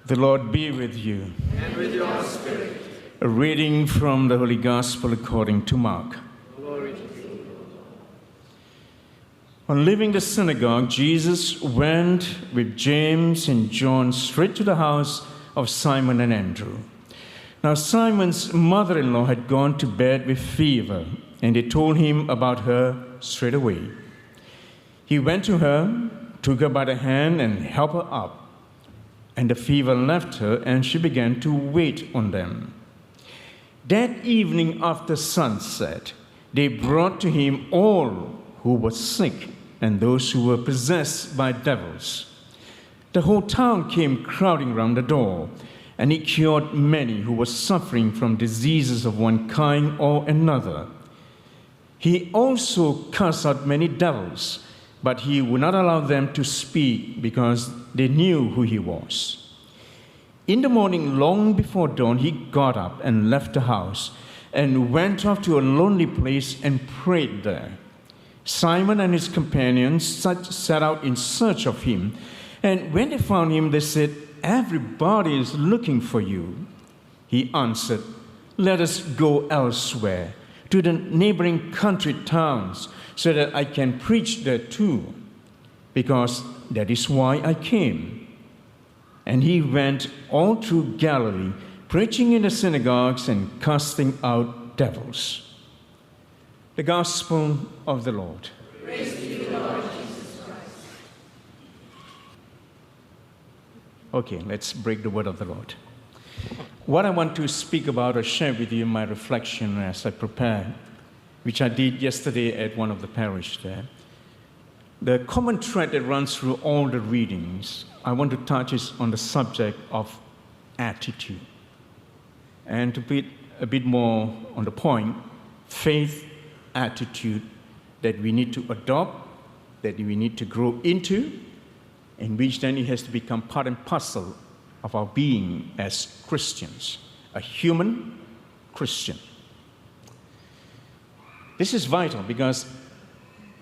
The Lord be with you. And with your spirit. A reading from the Holy Gospel according to Mark. Glory to you. On leaving the synagogue, Jesus went with James and John straight to the house of Simon and Andrew. Now Simon's mother-in-law had gone to bed with fever, and they told him about her straight away. He went to her, took her by the hand, and helped her up. And the fever left her, and she began to wait on them. That evening after sunset, they brought to him all who were sick and those who were possessed by devils. The whole town came crowding round the door, and he cured many who were suffering from diseases of one kind or another. He also cast out many devils, but he would not allow them to speak because they knew who he was. In the morning, long before dawn, he got up and left the house and went off to a lonely place and prayed there. Simon and his companions set out in search of him, and when they found him, they said, "Everybody is looking for you." He answered, "Let us go elsewhere, to the neighboring country towns, so that I can preach there too, because that is why I came." And he went all through Galilee, preaching in the synagogues and casting out devils. The Gospel of the Lord. Praise to you, Lord Jesus Christ. Okay, let's break the word of the Lord. What I want to speak about or share with you my reflection as I prepare, which I did yesterday at one of the parish there. The common thread that runs through all the readings, I want to touch is on the subject of attitude. And to put a bit more on the point, faith attitude that we need to adopt, that we need to grow into, in which then it has to become part and parcel of our being as Christians, a human Christian. This is vital because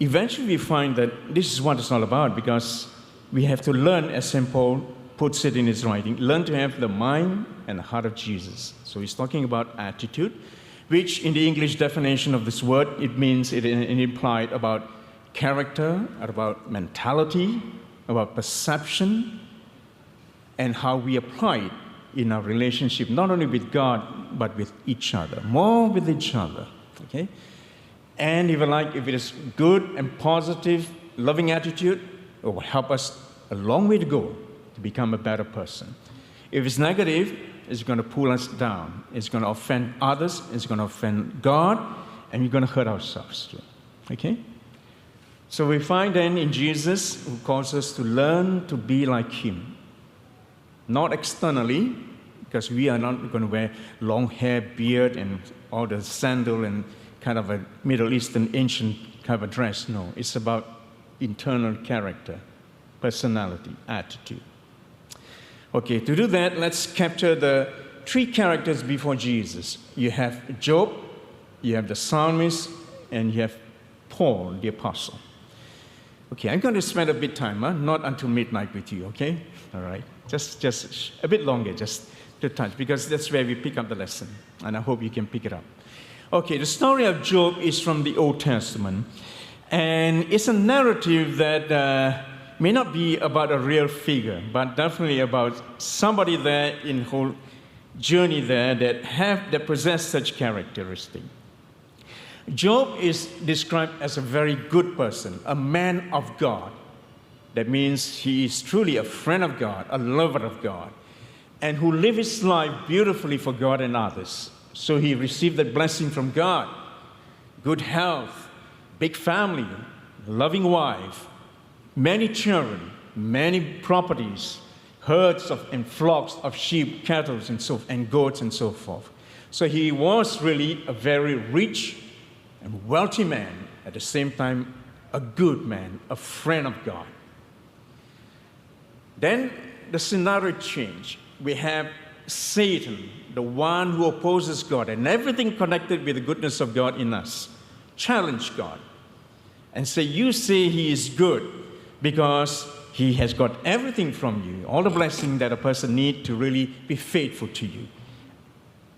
eventually we find that this is what it's all about, because we have to learn, as St. Paul puts it in his writing, learn to have the mind and the heart of Jesus. So he's talking about attitude, which in the English definition of this word, it means it implied about character, about mentality, about perception, and how we apply it in our relationship, not only with God, but with each other, more with each other, okay? And if it is good and positive, loving attitude, it will help us a long way to go to become a better person. If it's negative, it's going to pull us down. It's going to offend others. It's going to offend God. And we're going to hurt ourselves too. Okay? So we find then in Jesus, who calls us to learn to be like him. Not externally, because we are not going to wear long hair, beard, and all the sandal and kind of a Middle Eastern ancient kind of a dress. No, it's about internal character, personality, attitude. Okay, to do that, let's capture the three characters before Jesus. You have Job, you have the psalmist, and you have Paul, the apostle. Okay, I'm going to spend a bit of time, not until midnight with you, okay? All right, just a bit longer, just to touch, because that's where we pick up the lesson, and I hope you can pick it up. Okay, the story of Job is from the Old Testament, and it's a narrative that may not be about a real figure, but definitely about somebody there in whole journey there that possess such characteristic. Job is described as a very good person, a man of God. That means he is truly a friend of God, a lover of God, and who lived his life beautifully for God and others. So he received that blessing from God, good health, big family, loving wife, many children, many properties, herds and flocks of sheep, cattle, and goats, and so forth. So he was really a very rich and wealthy man, at the same time, a good man, a friend of God. Then the scenario changed. We have Satan, the one who opposes God, and everything connected with the goodness of God in us, challenge God and say, you say he is good because he has got everything from you, all the blessing that a person needs to really be faithful to you.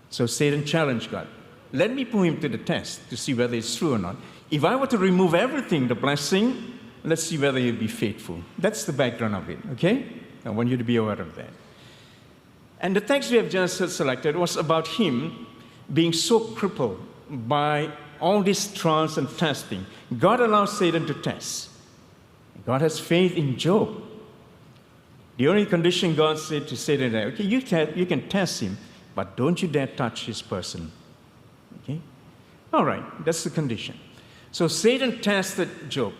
So Satan challenged God. Let me put him to the test to see whether it's true or not. If I were to remove everything, the blessing, let's see whether he'll be faithful. That's the background of it, okay? I want you to be aware of that. And the text we have just selected was about him being so crippled by all these trials and testing. God allows Satan to test. God has faith in Job. The only condition God said to Satan, okay, you can test him, but don't you dare touch his person. Okay? All right, that's the condition. So Satan tested Job,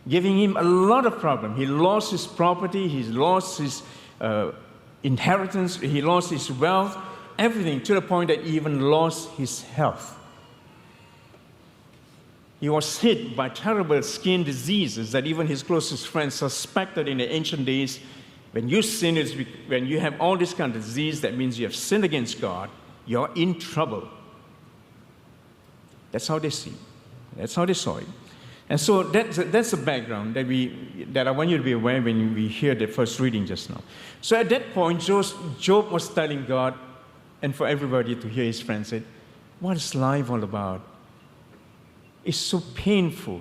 giving him a lot of problem. He lost his property, he lost his inheritance, he lost his wealth, everything, to the point that he even lost his health. He was hit by terrible skin diseases that even his closest friends suspected in the ancient days. When you sin, when you have all this kind of disease, that means you have sinned against God, you're in trouble. That's how they see it. That's how they saw it. And so that's the background that I want you to be aware when we hear the first reading just now. So at that point, Job was telling God, and for everybody to hear his friends said, what is life all about? It's so painful,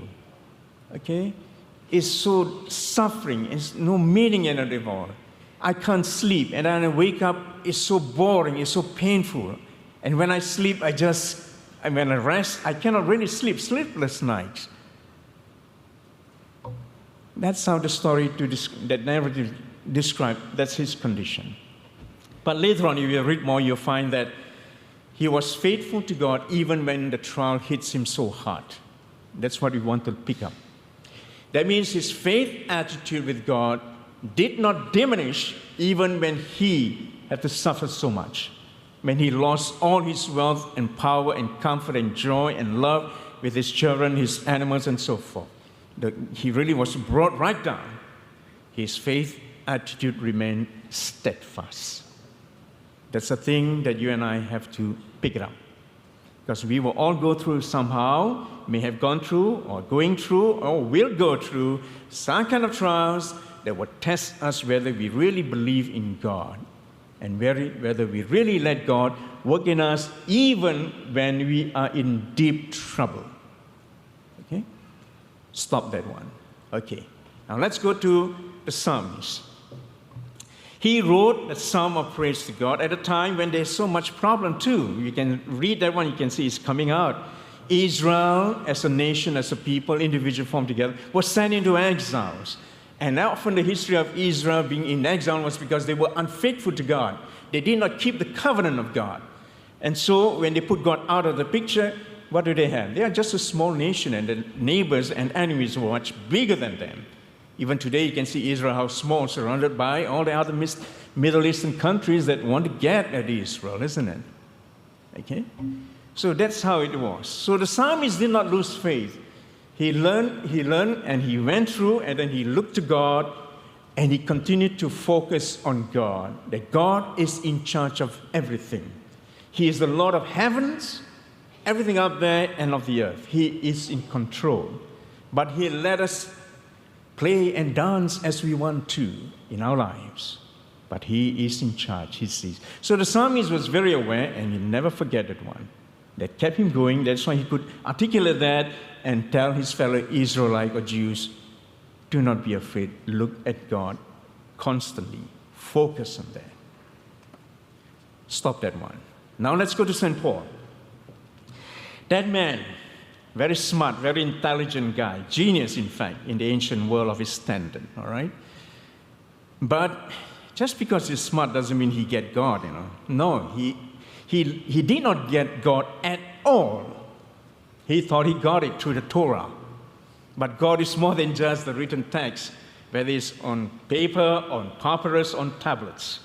okay? It's so suffering. It's no meaning in it all. I can't sleep, and then I wake up, it's so boring, it's so painful. And when I sleep, when I rest, I cannot really sleep, sleepless nights. That's how the story, that narrative described, that's his condition. But later on, if you read more, you'll find that he was faithful to God even when the trial hits him so hard. That's what we want to pick up. That means his faith attitude with God did not diminish even when he had to suffer so much. When he lost all his wealth and power and comfort and joy and love with his children, his animals, and so forth. He really was brought right down. His faith attitude remained steadfast. That's a thing that you and I have to pick it up. Because we will all go through somehow, may have gone through, or going through, or will go through some kind of trials that will test us whether we really believe in God and whether we really let God work in us even when we are in deep trouble. Okay? Stop that one. Okay. Now let's go to the psalmist. He wrote the psalm of praise to God at a time when there's so much problem too. You can read that one, you can see it's coming out. Israel as a nation, as a people, individual formed together, was sent into exiles. And often the history of Israel being in exile was because they were unfaithful to God. They did not keep the covenant of God. And so when they put God out of the picture, what do they have? They are just a small nation, and the neighbors and enemies were much bigger than them. Even today, you can see Israel, how small, surrounded by all the other Middle Eastern countries that want to get at Israel, isn't it? Okay? So that's how it was. So the psalmist did not lose faith. He learned, and he went through, and then he looked to God, and he continued to focus on God, that God is in charge of everything. He is the Lord of heavens, everything up there, and of the earth. He is in control. But he let us play and dance as we want to in our lives. But he is in charge, he sees. So the psalmist was very aware, and he never forget that one. That kept him going. That's why he could articulate that and tell his fellow Israelite or Jews, do not be afraid. Look at God constantly. Focus on that. Stop that one. Now let's go to St. Paul. That man, very smart, very intelligent guy, genius, in fact, in the ancient world of his standard, all right? But just because he's smart doesn't mean he get God, you know. No, he did not get God at all. He thought he got it through the Torah. But God is more than just the written text, whether it's on paper, on papyrus, on tablets.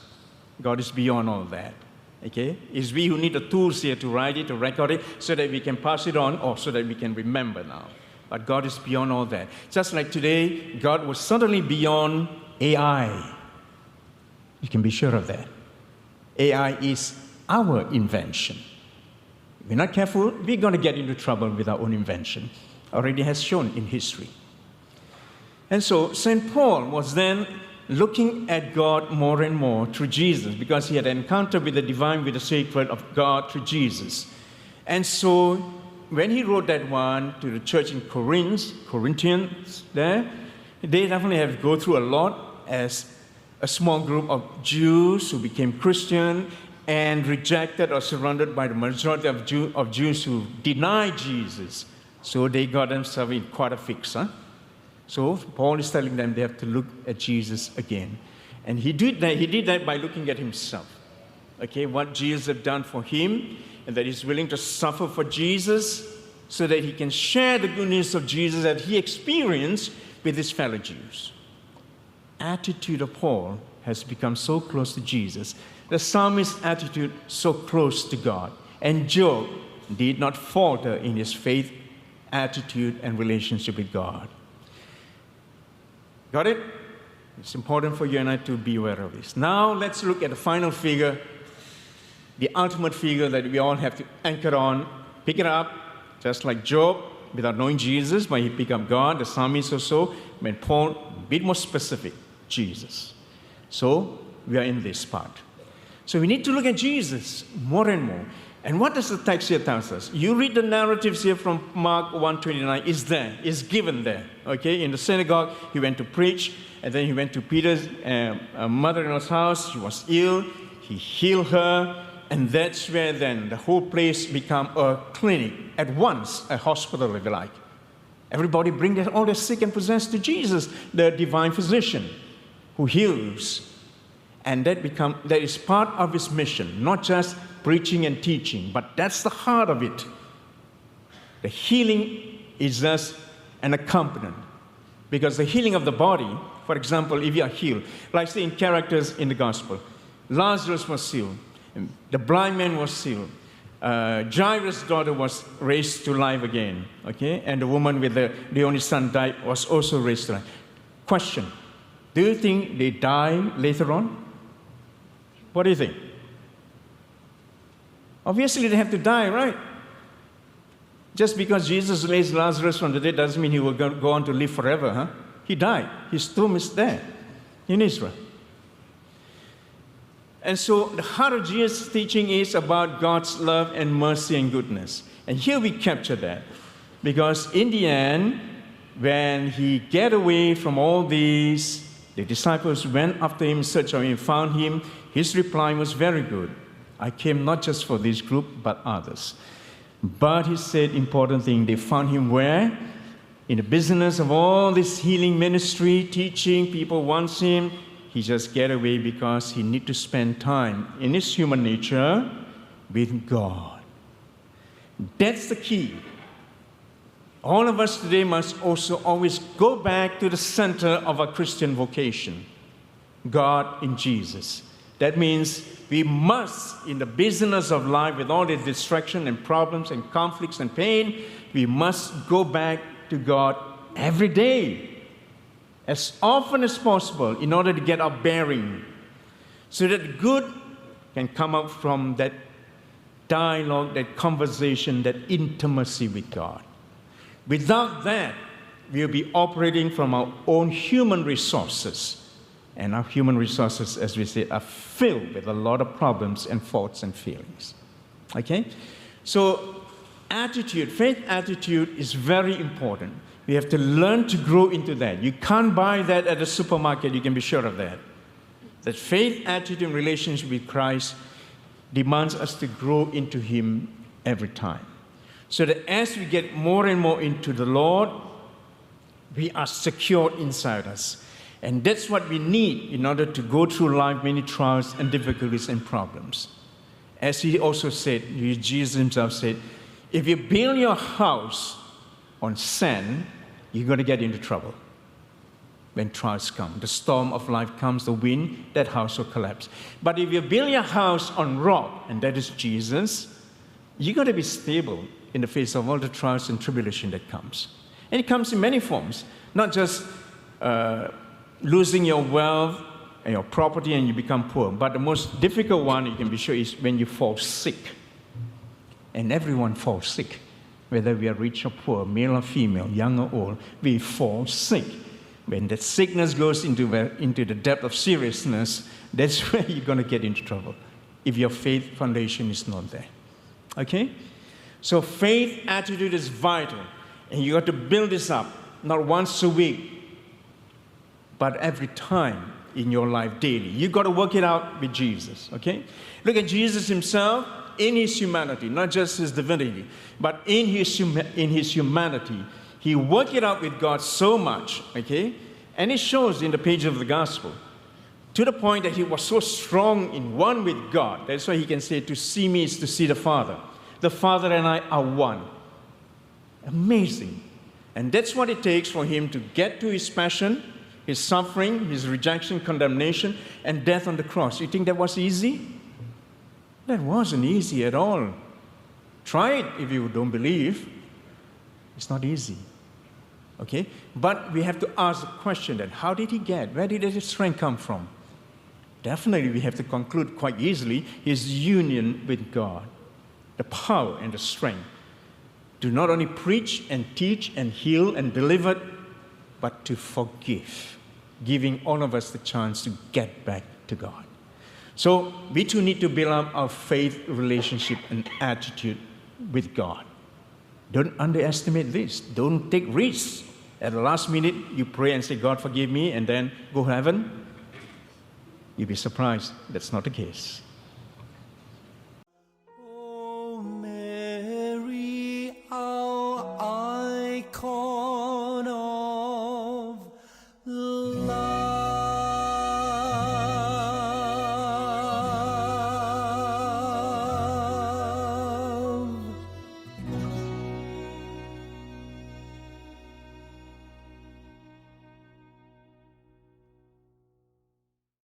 God is beyond all that. Okay? It's we who need the tools here to write it, to record it, so that we can pass it on, or so that we can remember now. But God is beyond all that. Just like today, God was certainly beyond AI. You can be sure of that. AI is our invention. If we're not careful, we're going to get into trouble with our own invention. Already has shown in history. And so St. Paul was then looking at God more and more through Jesus because he had an encounter with the divine, with the sacred of God through Jesus. And so when he wrote that one to the church in Corinthians there, they definitely have to go through a lot as a small group of Jews who became Christian and rejected or surrounded by the majority of Jews who denied Jesus. So they got themselves in quite a fix. So Paul is telling them they have to look at Jesus again. And he did that by looking at himself. Okay, what Jesus had done for him, and that he's willing to suffer for Jesus so that he can share the good news of Jesus that he experienced with his fellow Jews. Attitude of Paul has become so close to Jesus. The psalmist's attitude so close to God. And Job did not falter in his faith, attitude, and relationship with God. Got it? It's important for you and I to be aware of this. Now let's look at the final figure, the ultimate figure that we all have to anchor on, pick it up, just like Job, without knowing Jesus, but he picked up God, the psalmist or so, but Paul, a bit more specific, Jesus. So we are in this part. So we need to look at Jesus more and more. And what does the text here tell us? You read the narratives here from Mark 1:29, is given there. Okay, in the synagogue, he went to preach, and then he went to Peter's mother-in-law's house. She was ill. He healed her, and that's where then the whole place became a clinic, at once a hospital, if you like. Everybody bring all their sick and possessed to Jesus, the divine physician who heals. And that is part of his mission, not just preaching and teaching, but that's the heart of it. The healing is just an accompaniment. Because the healing of the body, for example, if you are healed, like say in characters in the gospel, Lazarus was healed, the blind man was healed, Jairus' daughter was raised to life again, okay? And the woman with the only son died was also raised to life. Question, do you think they die later on? What do you think? Obviously, they have to die, right? Just because Jesus raised Lazarus from the dead doesn't mean he will go on to live forever, huh? He died. His tomb is there in Israel. And so the heart of Jesus' teaching is about God's love and mercy and goodness. And here we capture that. Because in the end, when he get away from all these, the disciples went after him, searched for him, found him. His reply was very good. I came not just for this group, but others. But he said important thing. They found him where? In the business of all this healing ministry, teaching, people want him. He just get away because he need to spend time in his human nature with God. That's the key. All of us today must also always go back to the center of our Christian vocation, God in Jesus. That means we must, in the business of life, with all the distraction and problems and conflicts and pain, we must go back to God every day, as often as possible, in order to get our bearing, so that good can come out from that dialogue, that conversation, that intimacy with God. Without that, we'll be operating from our own human resources. And our human resources, as we say, are filled with a lot of problems and faults and feelings. Okay? So attitude, faith attitude is very important. We have to learn to grow into that. You can't buy that at a supermarket, you can be sure of that. That faith attitude in relationship with Christ demands us to grow into Him every time. So that as we get more and more into the Lord, we are secure inside us. And that's what we need in order to go through life, many trials and difficulties and problems. As he also said, Jesus himself said, if you build your house on sand, you're going to get into trouble. When trials come, the storm of life comes, the wind, that house will collapse. But if you build your house on rock, and that is Jesus, you're going to be stable in the face of all the trials and tribulation that comes. And it comes in many forms, not just losing your wealth and your property and you become poor. But the most difficult one, you can be sure, is when you fall sick. And everyone falls sick. Whether we are rich or poor, male or female, young or old, we fall sick. When that sickness goes into the depth of seriousness, that's where you're going to get into trouble if your faith foundation is not there. Okay? So faith attitude is vital. And you got to build this up, not once a week, but every time in your life daily. You got to work it out with Jesus. Okay? Look at Jesus himself in his humanity, not just his divinity, but in his humanity. He worked it out with God so much, okay? And it shows in the page of the gospel, to the point that he was so strong in one with God. That's why he can say, to see me is to see the Father. The Father and I are one. Amazing. And that's what it takes for him to get to his passion, his suffering, his rejection, condemnation, and death on the cross. You think that was easy? That wasn't easy at all. Try it if you don't believe. It's not easy. Okay? But we have to ask the question then, how did he get? Where did his strength come from? Definitely we have to conclude quite easily his union with God. The power and the strength to not only preach and teach and heal and deliver, but to forgive, giving all of us the chance to get back to God. So we too need to build up our faith relationship and attitude with God. Don't underestimate this. Don't take risks. At the last minute, you pray and say, God, forgive me, and then go to heaven. You'll be surprised. That's not the case.